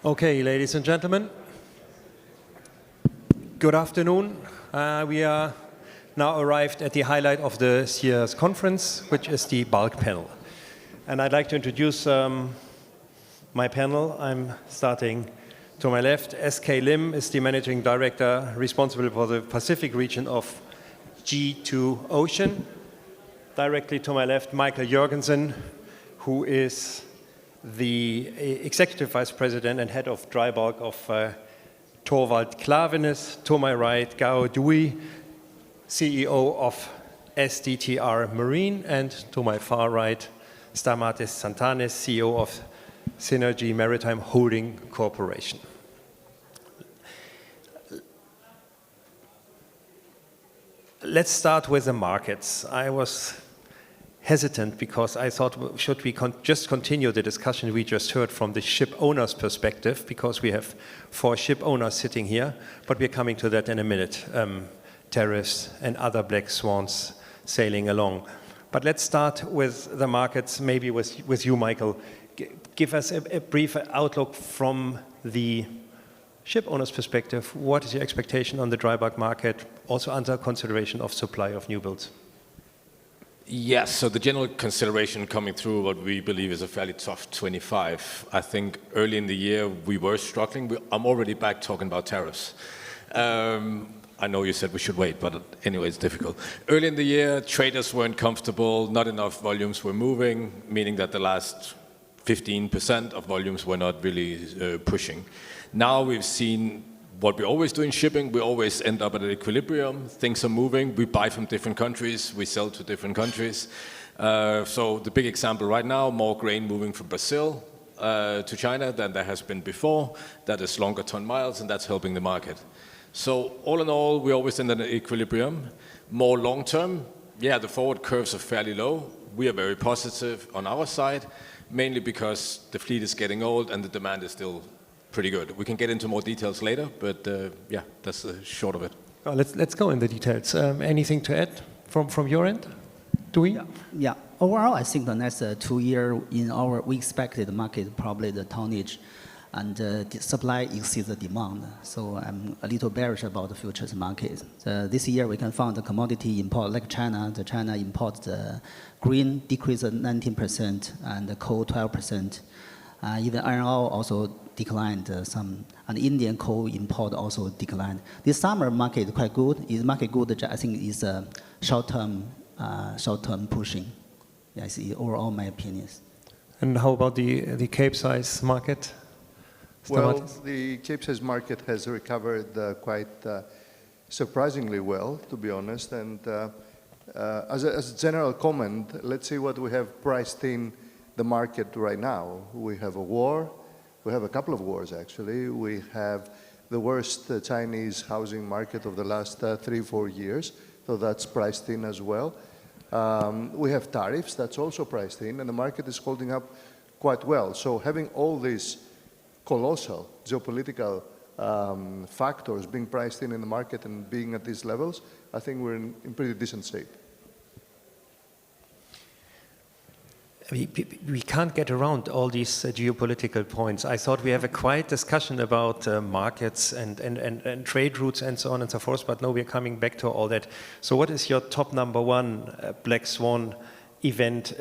Okay, ladies and gentlemen, good afternoon. We are now arrived at the highlight of this year's conference, which is the bulk panel. And I'd like to introduce my panel. I'm starting to my left. SK Lim is the Managing Director responsible for the Pacific region of G2 Ocean. Directly to my left, Michael Jørgensen, who is the Executive Vice President and Head of Dry Bulk of Torvald Klaveness. To my right, Dehui, CEO of SDTR Marine. And to my far right, Stamatis Tsantanis, CEO of Seanergy Maritime Holding Corporation. Let's start with the markets. I was hesitant because I thought, should we just continue the discussion we just heard from the ship owner's perspective, because we have 4 ship owners sitting here, but we're coming to that in a minute. Tariffs and other black swans sailing along. But let's start with the markets, maybe with you, Michael. Give us a brief outlook from the ship owner's perspective. What is your expectation on the dry bulk market, also under consideration of supply of new builds? Yes, so the general consideration coming through what we believe is a fairly tough 25. I think early in the year we were struggling. I'm already back talking about tariffs. I know you said we should wait, but anyway, it's difficult. Early in the year, traders weren't comfortable, not enough volumes were moving, meaning that the last 15% of volumes were not really pushing. Now we've seen what we always do in shipping. We always end up at an equilibrium. Things are moving. We buy from different countries. We sell to different countries. So the big example right now, more grain moving from Brazil to China than there has been before. That is longer ton miles, and that's helping the market. So all in all, we always end at an equilibrium. More long term, yeah, the forward curves are fairly low. We are very positive on our side, mainly because the fleet is getting old and the demand is still pretty good. We can get into more details later, but yeah, that's the short of it. Let's go in the details. Anything to add from your end? Dehui? Yeah. Overall, I think the next 2 years we expected the market, probably the tonnage and the supply exceeds the demand. So I'm a little bearish about the futures market. This year we can find the commodity import like China. The China imports the grain decreased 19% and the coal 12%. Even iron ore also declined some, and Indian coal import also declined. This summer market is quite good. Is market good? I think is a short-term pushing. Yeah, I see overall my opinions. And how about the Capesize market? Well, the Capesize market has recovered quite surprisingly well, to be honest. And as a general comment, let's see what we have priced in the market right now. We have a war. We have a couple of wars, actually. We have the worst Chinese housing market of the last 3-4 years, so that's priced in as well. We have tariffs, that's also priced in, and the market is holding up quite well. So having all these colossal geopolitical factors being priced in the market and being at these levels, I think we're in pretty decent shape. We can't get around all these geopolitical points. I thought we have a quiet discussion about markets and trade routes and so on and so forth, but no, we're coming back to all that. So what is your top #1 black swan event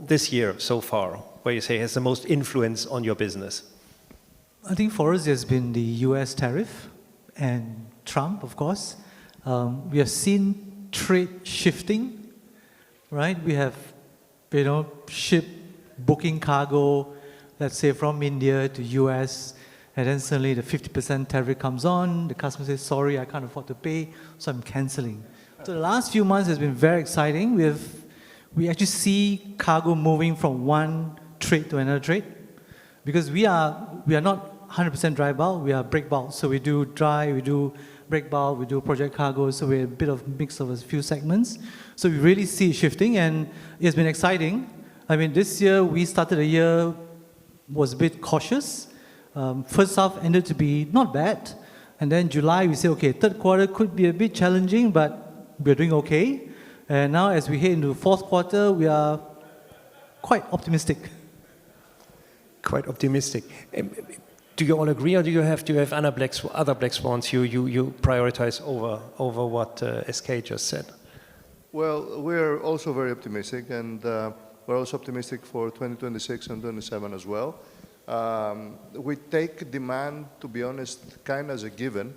this year so far, where you say has the most influence on your business? I think for us there's been the US tariff and Trump, of course. We have seen trade shifting, right? We have ship booking cargo, let's say from India to US, and then suddenly the 50% tariff comes on, the customer says, sorry, I can't afford to pay, so I'm canceling. So the last few months has been very exciting. We actually see cargo moving from one trade to another trade, because we are not 100% dry bulk, we are break bulk. So we do dry, we do break bulk, we do project cargo, so we're a bit of a mix of a few segments. So we really see it shifting, and it's been exciting. I mean, this year, we started the year, was a bit cautious. First half ended to be not bad. And then July, we say, okay, third quarter could be a bit challenging, but we're doing okay. And now as we head into the fourth quarter, we are quite optimistic. quite optimistic. Do you all agree, or do you have other black swans you prioritize over what SK just said? Well, we're also very optimistic, and we're also optimistic for 2026 and 2027 as well. We take demand, to be honest, kind of as a given,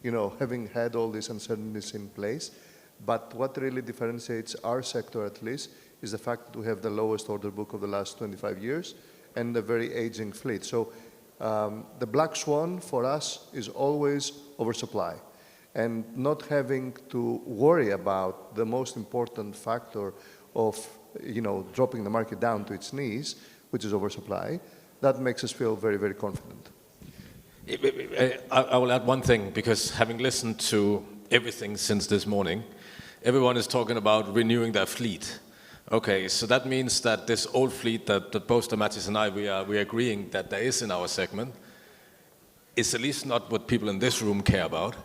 you know, having had all these uncertainties in place. But what really differentiates our sector, at least, is the fact that we have the lowest order book of the last 25 years and a very aging fleet. So the black swan for us is always oversupply. And not having to worry about the most important factor of, you know, dropping the market down to its knees, which is oversupply, that makes us feel very, very confident. I will add one thing, because having listened to everything since this morning, everyone is talking about renewing their fleet. Okay, so that means that this old fleet that both Stamatis and I, we are agreeing that there is in our segment, is at least not what people in this room care about.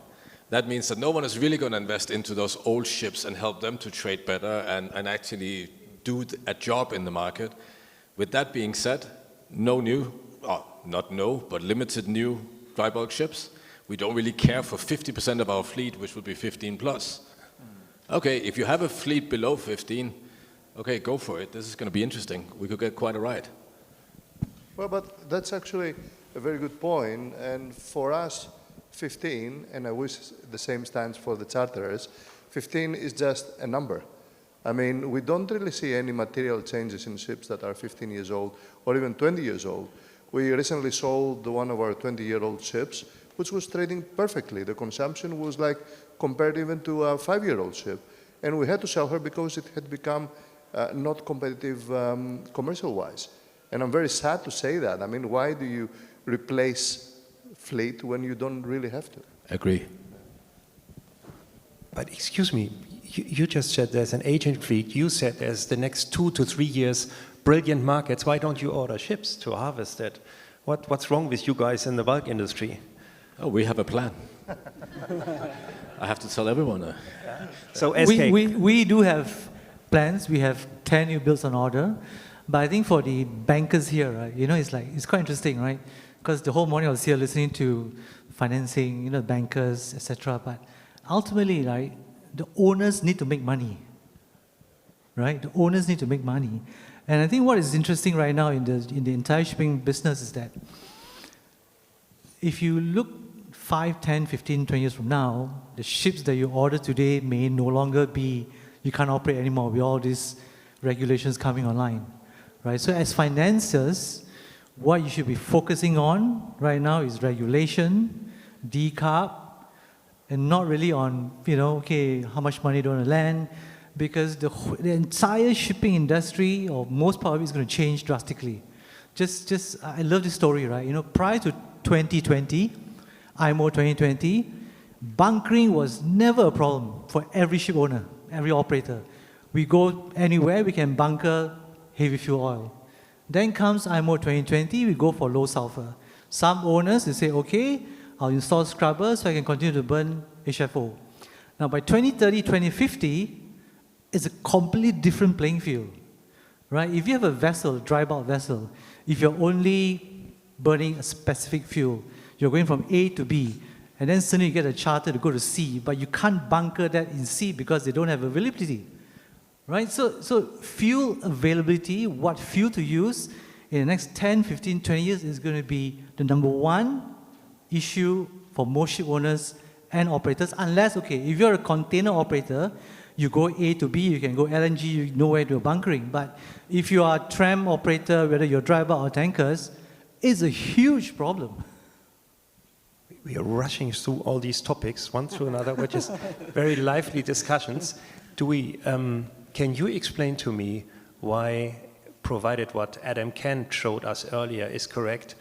That means that no one is really going to invest into those old ships and help them to trade better and actually do a job in the market. With that being said, no new, but limited new dry bulk ships. We don't really care for 50% of our fleet, which would be 15 plus. Okay, if you have a fleet below 15, okay, go for it. This is going to be interesting. We could get quite a ride. Well, but that's actually a very good point. And for us, 15, and I wish the same stands for the charterers, 15 is just a number. I mean, we don't really see any material changes in ships that are 15 years old or even 20 years old. We recently sold one of our 20-year-old ships, which was trading perfectly. The consumption was like compared even to a 5-year-old ship. And we had to sell her because it had become not competitive commercial-wise. And I'm very sad to say that. I mean, why do you replace fleet when you don't really have to? Agree. But excuse me, you just said there's an aging fleet. You said there's the next 2 to 3 years brilliant markets. Why don't you order ships to harvest that? What's wrong with you guys in the bulk industry? Oh, we have a plan. I have to tell everyone. So SK. We do have plans. We have 10 new builds on order. But I think for the bankers here, right, you know, it's quite interesting, right? Because the whole morning I was here listening to financing, you know, bankers, etc. But ultimately, right, the owners need to make money, right? The owners need to make money. And I think what is interesting right now in the entire shipping business is that if you look 5, 10, 15, 20 years from now, the ships that you order today may no longer be, you can't operate anymore with all these regulations coming online, right? So as financiers, what you should be focusing on right now is regulation, decarb, and not really on, you know, okay, how much money do you want to lend, because the entire shipping industry, or most probably, is going to change drastically. I love this story, right? You know, prior to 2020, IMO 2020, bunkering was never a problem for every ship owner, every operator. We go anywhere, we can bunker heavy fuel oil. Then comes IMO 2020, we go for low sulfur. Some owners, they say, okay, I'll install scrubbers so I can continue to burn HFO. Now by 2030, 2050, it's a completely different playing field, right? If you have a vessel, dry bulk vessel, if you're only burning a specific fuel, you're going from A to B, and then suddenly you get a charter to go to C, but you can't bunker that in C because they don't have availability, right? So fuel availability, what fuel to use in the next 10, 15, 20 years is going to be the number one issue for most ship owners and operators, unless, okay, if you're a container operator, you go A to B, you can go LNG, you know where to do bunkering. But if you are a tram operator, whether you're dry bulk or tankers, it's a huge problem. We are rushing through all these topics, one through another, which is very lively discussions. Can you explain to me why, provided what Adam Kent showed us earlier is correct,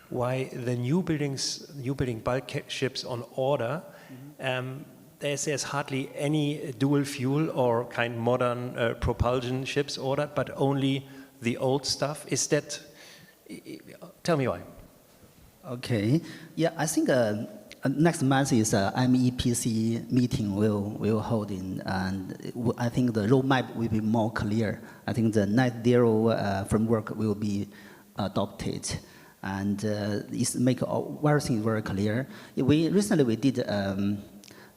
why the new building bulk ships on order, there's hardly any dual fuel or kind modern propulsion ships ordered, but only the old stuff? Is that, tell me why. Okay, yeah, I think next month is MEPC meeting will hold in, and I think the roadmap will be more clear. I think the net zero framework will be adopted. And it's make everything very clear. Recently we did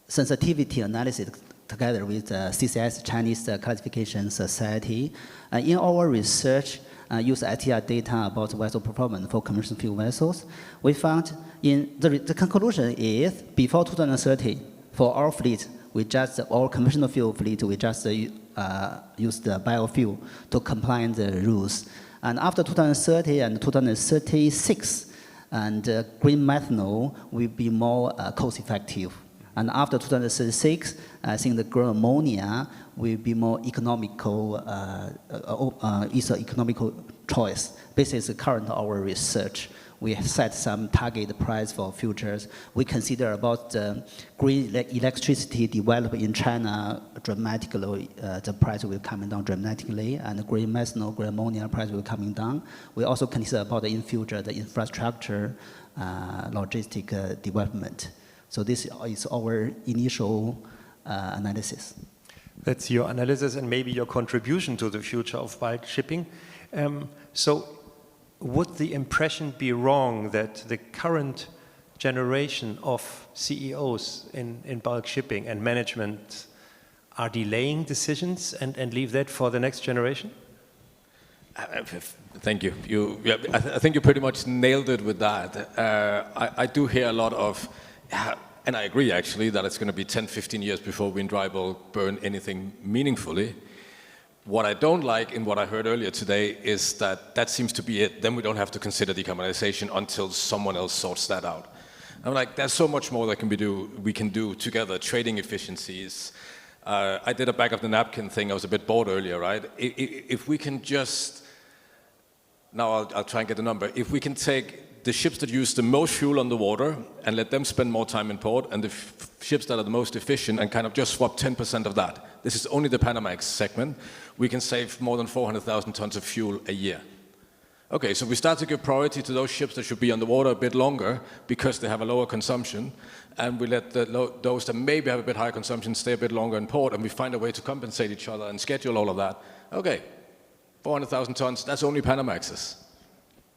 sensitivity analysis together with CCS, Chinese Classification Society. In our research, use SDTR data about vessel performance for commercial fuel vessels, we found the conclusion is before 2030, for our fleet, our conventional fuel fleet, we just use the biofuel to comply with the rules. And after 2030 and 2036, and green methanol will be more cost-effective. And after 2036, I think the green ammonia will be more economical, is an economical choice. This is current our research. We have set some target price for futures. We consider about green electricity developed in China dramatically, the price will come down dramatically, and green methanol, green ammonia price will coming down. We also consider about in future the infrastructure, logistic development. So this is our initial analysis. That's your analysis and maybe your contribution to the future of bulk shipping. So would the impression be wrong that the current generation of CEOs in bulk shipping and management are delaying decisions and leave that for the next generation? Thank you. I think you pretty much nailed it with that. I do hear a lot of, and I agree actually, that it's going to be 10, 15 years before we in dry bulk burn anything meaningfully. What I don't like in what I heard earlier today is that seems to be it. Then we don't have to consider decarbonization until someone else sorts that out. I'm like, there's so much more that we can do together, trading efficiencies. I did a back of the napkin thing. I was a bit bored earlier, right? If we can just, now I'll try and get the number. If we can take the ships that use the most fuel on the water and let them spend more time in port, and the ships that are the most efficient and kind of just swap 10% of that. This is only the Panamax segment. We can save more than 400,000 tons of fuel a year. Okay, so we start to give priority to those ships that should be on the water a bit longer because they have a lower consumption, and we let those that maybe have a bit higher consumption stay a bit longer in port, and we find a way to compensate each other and schedule all of that. Okay, 400,000 tons, that's only Panamaxes.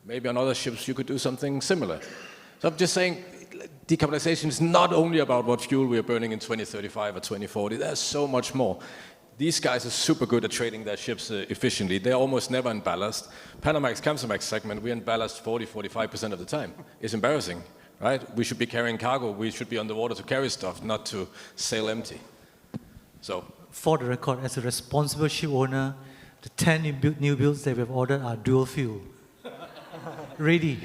Maybe on other ships you could do something similar. So I'm just saying, decarbonization is not only about what fuel we are burning in 2035 or 2040, there's so much more. These guys are super good at trading their ships efficiently. They're almost never in ballast. Panamax, Kamsarmax segment, we're in ballast 40-45% of the time. It's embarrassing, right? We should be carrying cargo. We should be on the water to carry stuff, not to sail empty. So, for the record, as a responsible ship owner, the 10 new builds that we've ordered are dual fuel. Ready.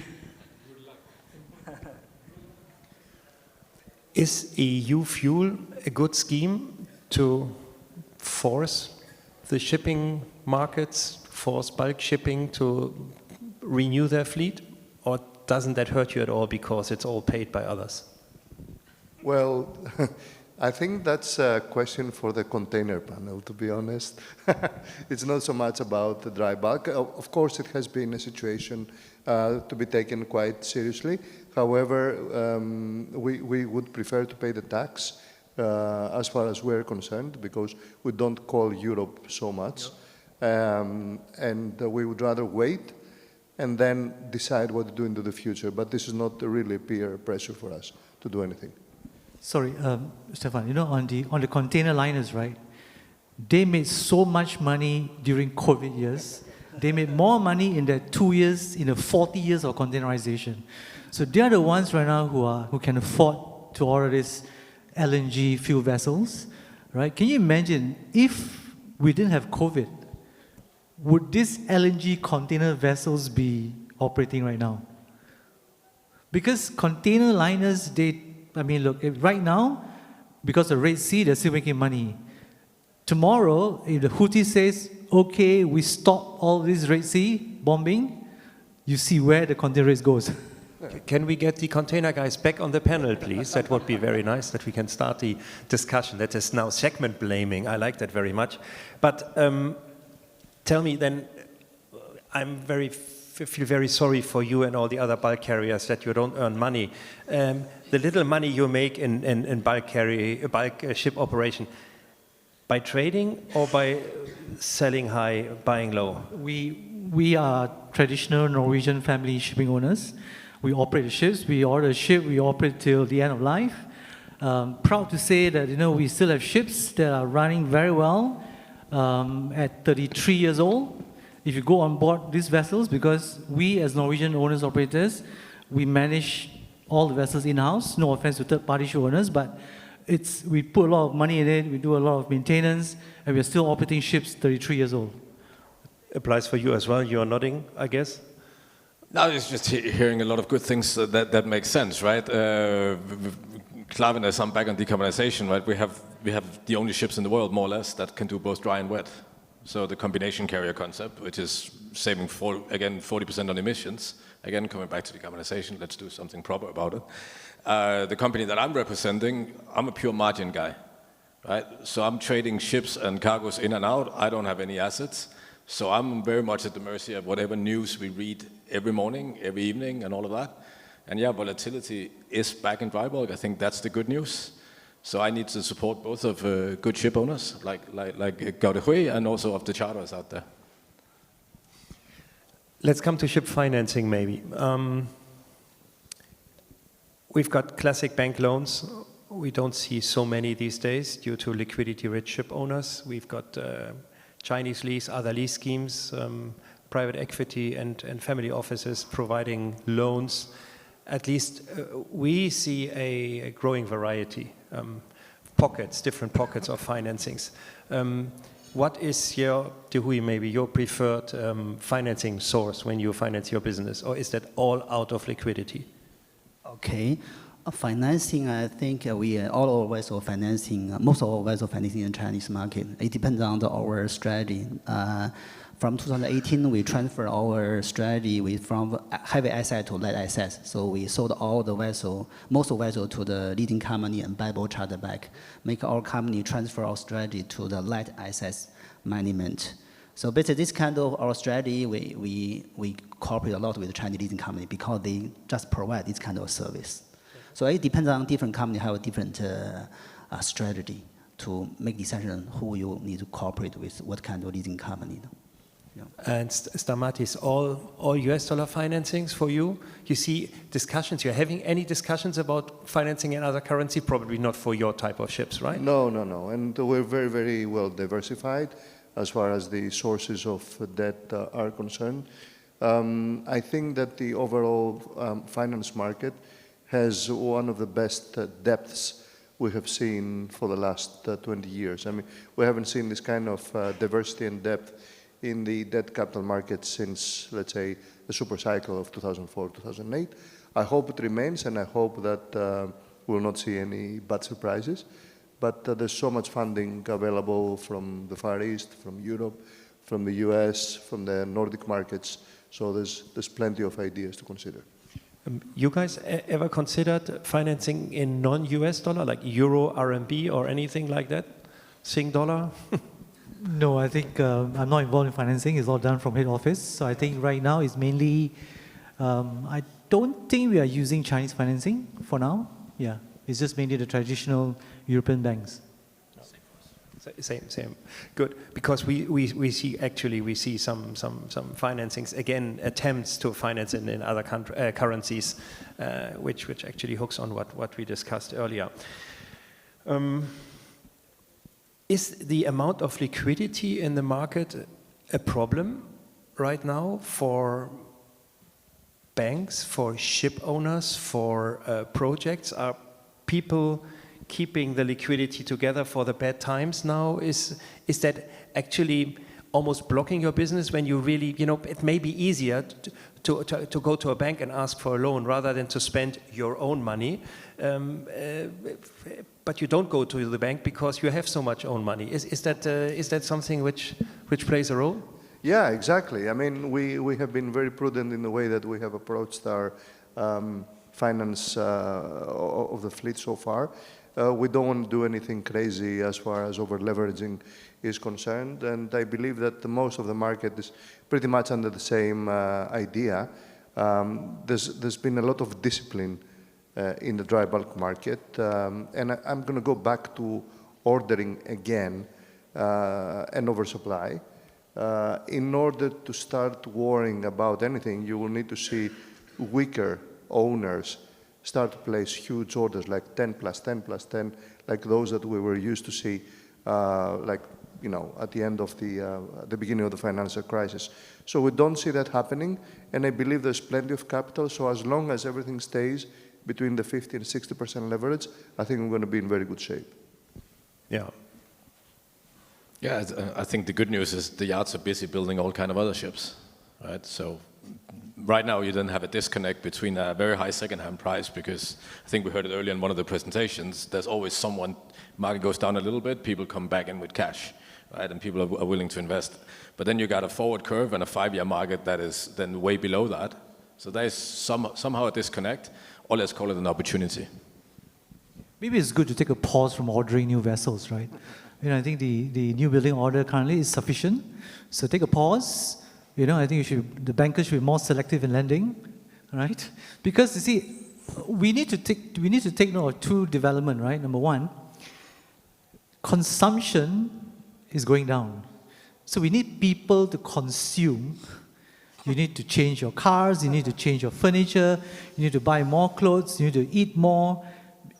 Is EU fuel a good scheme to force the shipping markets, force bulk shipping to renew their fleet? Or doesn't that hurt you at all because it's all paid by others? Well, I think that's a question for the container panel, to be honest. It's not so much about the dry bulk. Of course, it has been a situation to be taken quite seriously. However, we would prefer to pay the tax as far as we're concerned, because we don't call Europe so much. And we would rather wait and then decide what to do into the future. But this is not really peer pressure for us to do anything. Sorry, Stefan, you know, on the container liners, right? They made so much money during COVID years. They made more money in the 2 years, in the 40 years of containerization. So they are the ones right now who can afford to order these LNG fuel vessels, right? Can you imagine if we didn't have COVID, would these LNG container vessels be operating right now? Because container liners, look, right now, because of Red Sea, they're still making money. Tomorrow, if the Houthi says, okay, we stop all this Red Sea bombing, you see where the container race goes. Can we get the container guys back on the panel, please? That would be very nice, that we can start the discussion. That is now segment blaming. I like that very much. But tell me then, feel very sorry for you and all the other bulk carriers that you don't earn money. The little money you make in bulk ship operation, by trading or by selling high, buying low? we are traditional Norwegian family shipping owners. We operate the ships, we order a ship, we operate till the end of life. Proud to say that, we still have ships that are running very well at 33 years old. If you go on board these vessels, because we as Norwegian owners, operators, we manage all the vessels in-house. No offense to third-party ship owners, but we put a lot of money in it, we do a lot of maintenance, and we're still operating ships 33 years old. Applies for you as well. You are nodding, I guess. No, it's just hearing a lot of good things that makes sense, right? Klaveness, I'm back on decarbonization, right? We have the only ships in the world, more or less, that can do both dry and wet. So the combination carrier concept, which is saving 40% on emissions. Again, coming back to decarbonization, let's do something proper about it. The company that I'm representing, I'm a pure margin guy, right? So I'm trading ships and cargoes in and out. I don't have any assets. So I'm very much at the mercy of whatever news we read every morning, every evening, and all of that. And yeah, volatility is back in dry bulk. I think that's the good news. So I need to support both of good ship owners, like Gadow, and also of the charters out there. Let's come to ship financing, maybe. We've got classic bank loans. We don't see so many these days due to liquidity-rich ship owners. We've got Chinese lease, other lease schemes, private equity and family offices providing loans. At least we see a growing variety, different pockets of financings. What is Dehui, maybe your preferred financing source when you finance your business, or is that all out of liquidity? Okay. Financing, I think all our ways of financing, most of our ways of financing in the Chinese market, it depends on our strategy. From 2018, we transferred our strategy from heavy asset to light assets. So we sold all the most of the vessels to the leading company and buy both charter back, make our company transfer our strategy to the light assets management. So basically, this kind of our strategy, we cooperate a lot with the Chinese leading company because they just provide this kind of service. So it depends on different companies have a different strategy to make decision who you need to cooperate with, what kind of leasing company. Yeah. And Stamatis, all US dollar financings for you? You see discussions, you're having any discussions about financing in other currency? Probably not for your type of ships, right? No. And we're very, very well diversified as far as the sources of debt are concerned. I think that the overall finance market has one of the best depths we have seen for the last 20 years. I mean, we haven't seen this kind of diversity and depth in the debt capital markets since, let's say, the super cycle of 2004, 2008. I hope it remains, and I hope that we'll not see any bad surprises. But there's so much funding available from the Far East, from Europe, from the US, from the Nordic markets. So there's plenty of ideas to consider. You guys ever considered financing in non-US dollar, like Euro, RMB, or anything like that? Sing dollar? No, I think I'm not involved in financing. It's all done from head office. So I think right now it's mainly, I don't think we are using Chinese financing for now. Yeah, it's just mainly the traditional European banks. Same. Good, because we see some financings, again, attempts to finance in other currencies, which actually hooks on what we discussed earlier. Is the amount of liquidity in the market a problem right now for banks, for ship owners, for projects? Are people keeping the liquidity together for the bad times now? Is that actually almost blocking your business when you really, it may be easier to go to a bank and ask for a loan rather than to spend your own money. But you don't go to the bank because you have so much own money. Is that something which plays a role? Yeah, exactly. I mean, we have been very prudent in the way that we have approached our finance of the fleet so far. We don't want to do anything crazy as far as over-leveraging is concerned, and I believe that most of the market is pretty much under the same idea. There's been a lot of discipline in the dry bulk market, and I'm going to go back to ordering again an oversupply. in order to start worrying about anything, you will need to see weaker owners start to place huge orders like 10 plus 10 plus 10, like those that we were used to see, at the end of the beginning of the financial crisis. So we don't see that happening, and I believe there's plenty of capital. So as long as everything stays between the 50 and 60% leverage, I think we're going to be in very good shape. Yeah. Yeah, I think the good news is the yards are busy building all kind of other ships, right? So right now you then have a disconnect between a very high second-hand price, because I think we heard it earlier in one of the presentations, there's always someone, market goes down a little bit, people come back in with cash, right? And people are willing to invest. But then you got a forward curve and a 5-year market that is then way below that. So there's somehow a disconnect, or let's call it an opportunity. Maybe it's good to take a pause from ordering new vessels, right? I think the new building order currently is sufficient. So take a pause. I think the bankers should be more selective in lending, right? Because you see, we need to take note of two developments, right? Number one, consumption is going down. So we need people to consume. You need to change your cars, you need to change your furniture, you need to buy more clothes, you need to eat more,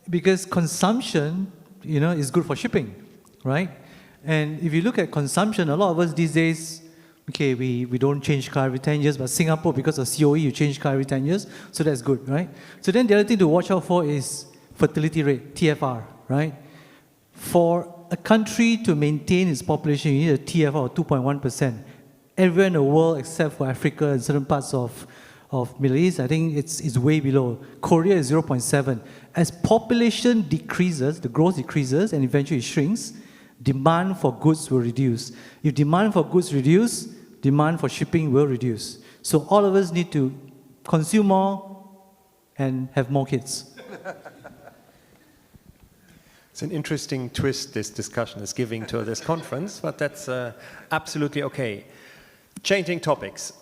because consumption, is good for shipping, right? And if you look at consumption, a lot of us these days, okay, we don't change car every 10 years, but Singapore, because of COE, you change car every 10 years, so that's good, right? So then the other thing to watch out for is fertility rate, TFR, right? For a country to maintain its population, you need a TFR of 2.1%. Everywhere in the world, except for Africa and certain parts of Middle East, I think it's way below. Korea is 0.7. As population decreases, the growth decreases, and eventually shrinks, demand for goods will reduce. If demand for goods reduce, demand for shipping will reduce. So all of us need to consume more and have more kids. It's an interesting twist this discussion is giving to this conference, but that's absolutely okay. Changing topics.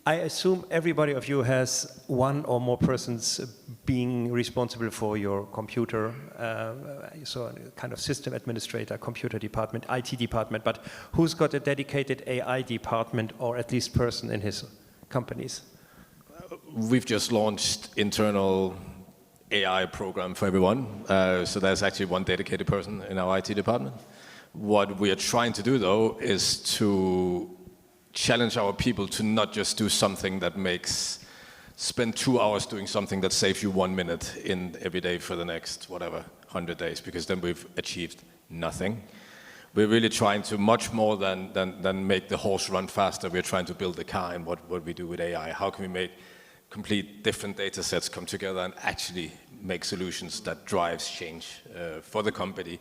I assume everybody of you has one or more persons being responsible for your computer, so a kind of system administrator, computer department, IT department, but who's got a dedicated AI department, or at least person in his companies? We've just launched internal AI program for everyone. So there's actually one dedicated person in our IT department. What we are trying to do, though, is to challenge our people to not just do something that spend 2 hours doing something that saves you 1 minute in every day for the next, 100 days, because then we've achieved nothing. We're really trying to, much more than make the horse run faster, we're trying to build the car in what we do with AI. How can we make complete different data sets come together and actually make solutions that drives change for the company,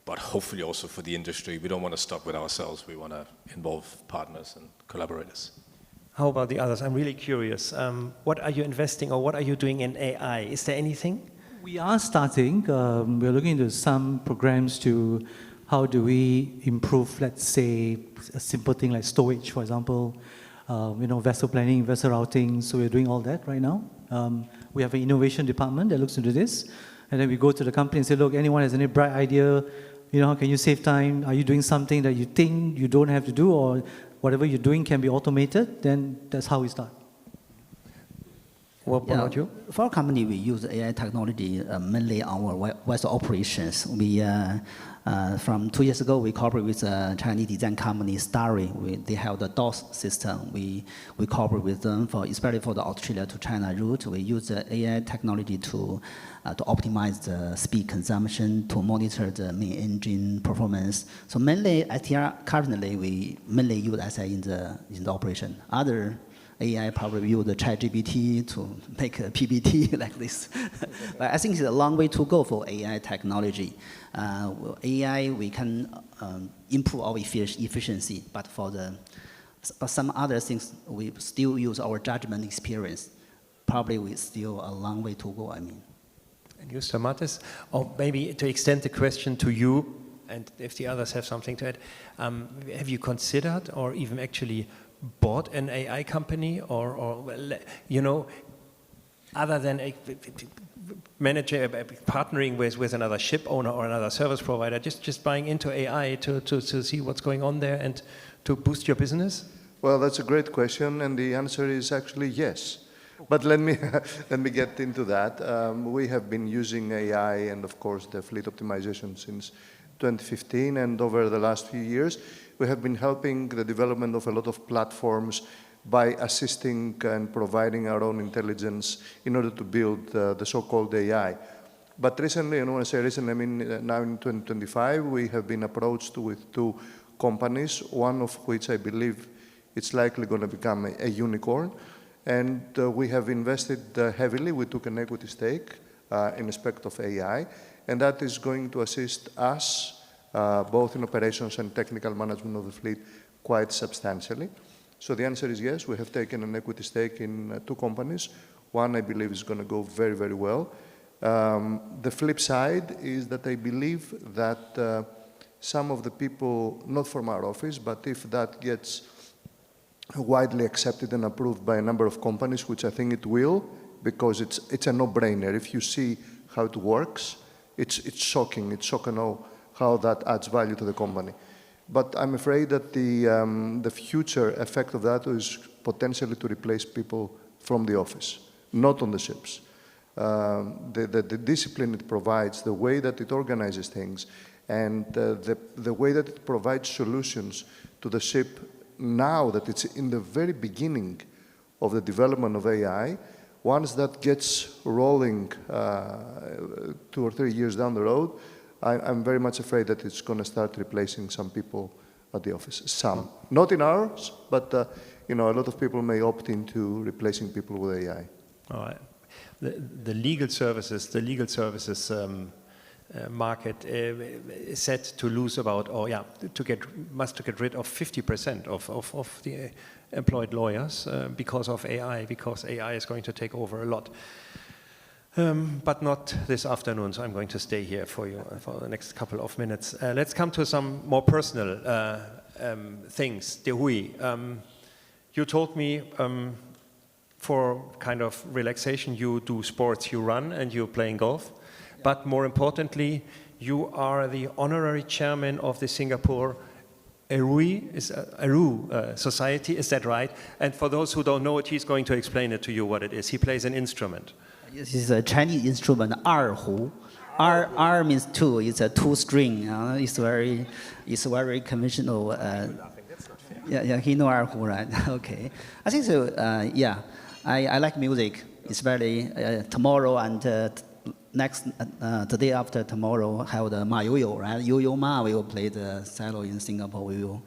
but hopefully also for the industry. We don't want to stop with ourselves. We want to involve partners and collaborators. How about the others? I'm really curious. What are you investing, or what are you doing in AI? Is there anything? We are starting. We're looking into some programs to how do we improve, let's say, a simple thing like stowage, for example, vessel planning, vessel routing. So we're doing all that right now. We have an innovation department that looks into this. And then we go to the company and say, look, anyone has any bright idea? How can you save time? Are you doing something that you think you don't have to do, or whatever you're doing can be automated? Then that's how we start. What about you? For our company, we use AI technology mainly on our vessel operations. We from 2 years ago, we cooperate with a Chinese design company, Starry. They have the DOS system. We cooperate with them especially for the Australia to China route. We use the AI technology to optimize the speed consumption, to monitor the main engine performance. So mainly SDTR currently we mainly use SI in the operation. Other AI probably use the ChatGPT to make a PPT like this. But I think it's a long way to go for AI technology. AI, we can improve our efficiency, but but some other things, we still use our judgment experience. Probably we still a long way to go, I mean. And you, Stamatis? Or maybe to extend the question to you, and if the others have something to add, have you considered or even actually bought an AI company, or other than partnering with another ship owner or another service provider, just buying into AI to see what's going on there and to boost your business? Well, that's a great question, and the answer is actually yes. But let me get into that. We have been using AI and, of course, the fleet optimization since 2015, and over the last few years, we have been helping the development of a lot of platforms by assisting and providing our own intelligence in order to build the so-called AI. But recently, and when I say recently, I mean now in 2025, we have been approached with 2 companies, one of which I believe it's likely going to become a unicorn. And we have invested heavily. We took an equity stake in respect of AI, and that is going to assist us both in operations and technical management of the fleet quite substantially. So the answer is yes, we have taken an equity stake in 2 companies. One, I believe, is going to go very, very well. The flip side is that I believe that some of the people, not from our office, but if that gets widely accepted and approved by a number of companies, which I think it will, because it's a no-brainer. If you see how it works, it's shocking. It's shocking how that adds value to the company. But I'm afraid that the future effect of that is potentially to replace people from the office, not on the ships. The discipline it provides, the way that it organizes things, and the way that it provides solutions to the ship now that it's in the very beginning of the development of AI. Once that gets rolling 2 or 3 years down the road, I'm very much afraid that it's going to start replacing some people at the office. Some. Not in ours, but a lot of people may opt into replacing people with AI. All right. The legal services market is set to lose about, to get rid of 50% of the employed lawyers because of AI, because AI is going to take over a lot. But not this afternoon, so I'm going to stay here for you for the next couple of minutes. Let's come to some more personal things. Dehui, you told me for kind of relaxation you do sports, you run and you're playing golf. But more importantly, you are the honorary chairman of the Singapore Aru Society, is that right? And for those who don't know it, he's going to explain it to you what it is. He plays an instrument. This is a Chinese instrument, 二胡. R means 2. It's a 2-string. It's very conventional. Yeah, he know 二胡, right? Okay. I think so. I like music. It's very tomorrow and the day after tomorrow have the Ma Yo-Yo, right? Yo-Yo Ma will play the cello in Singapore.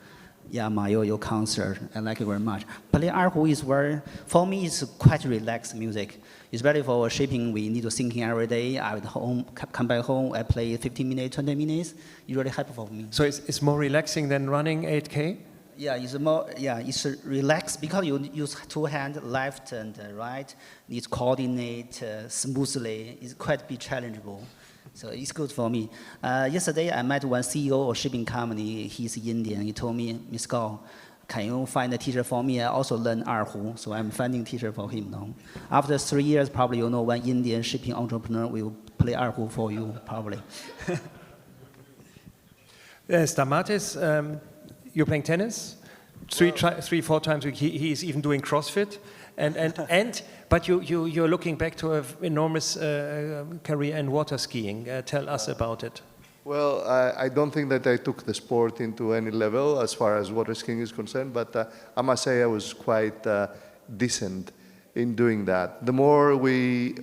Ma Yo-Yo concert. I like it very much. Playing 二胡is for me, it's quite relaxed music. Especially for shipping, we need to think every day. I at home, come back home, I play 15 minutes, 20 minutes. It's really helpful for me. So it's more relaxing than running 8K? Yeah, it's relaxed because you use 2 hands, left and right. Need to coordinate smoothly. It's quite challengeable. So it's good for me. Yesterday, I met one CEO of shipping company. He's Indian. He told me, Ms. Gao, can you find a teacher for me? I also learn 二胡, so I'm finding a teacher for him now. After 3 years, probably one Indian shipping entrepreneur will play 二胡for you, probably. Stamatis, you're playing tennis 3-4 times a week. He's even doing CrossFit, but you're looking back to an enormous career in water skiing. Tell us about it. Well, I don't think that I took the sport into any level as far as water skiing is concerned, but I must say I was quite decent in doing that. The more we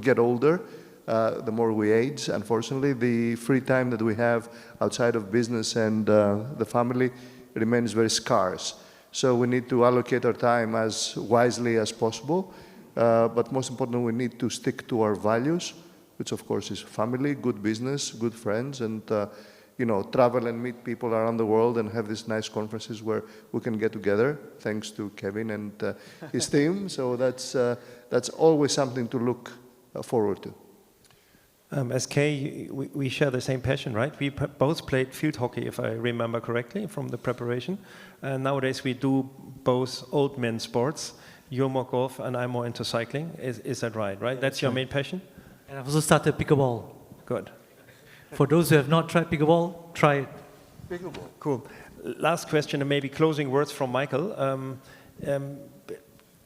get older, the more we age. Unfortunately, the free time that we have outside of business and the family remains very scarce. So we need to allocate our time as wisely as possible, but most importantly, we need to stick to our values, which of course is family, good business, good friends, and travel and meet people around the world and have these nice conferences where we can get together, thanks to Kevin and his team. So that's always something to look forward to. SK, we share the same passion, right? We both played field hockey, if I remember correctly, from the preparation. And nowadays we do both old men sports. You're more golf and I'm more into cycling. Is that right? Right? That's your main passion? And I've also started pickleball. Good. For those who have not tried pickleball, try it. Pickleball. Cool. Last question and maybe closing words from Michael.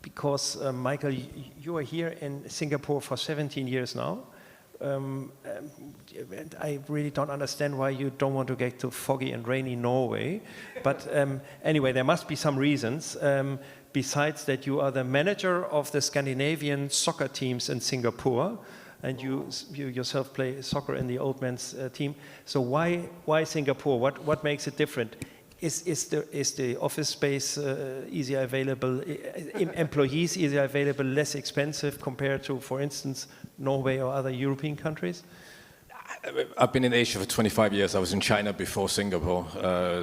Because Michael, you are here in Singapore for 17 years now. And I really don't understand why you don't want to get to foggy and rainy Norway. But anyway, there must be some reasons. Besides that, you are the manager of the Scandinavian soccer teams in Singapore, and you yourself play soccer in the old men's team. So why Singapore? What makes it different? Is the office space easier available? Employees easier available? Less expensive compared to, for instance, Norway or other European countries? I've been in Asia for 25 years. I was in China before Singapore,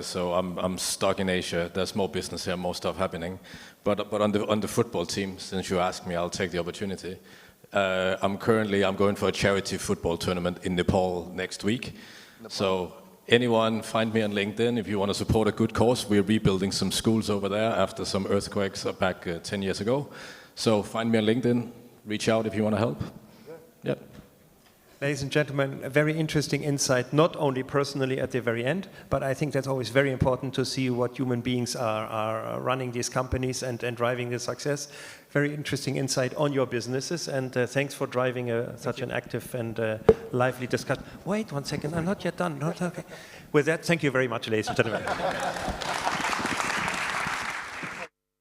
so I'm stuck in Asia. There's more business here, more stuff happening. But on the football team, since you asked me, I'll take the opportunity. I'm going for a charity football tournament in Nepal next week. Nepal. So anyone, find me on LinkedIn if you want to support a good cause. We're rebuilding some schools over there after some earthquakes back 10 years ago. So find me on LinkedIn. Reach out if you want to help. Yeah. Ladies and gentlemen, a very interesting insight, not only personally at the very end, but I think that's always very important to see what human beings are running these companies and driving the success. Very interesting insight on your businesses, and thanks for driving such an active and lively discussion. Wait 1 second, I'm not yet done. Not okay. With that, thank you very much, ladies and gentlemen.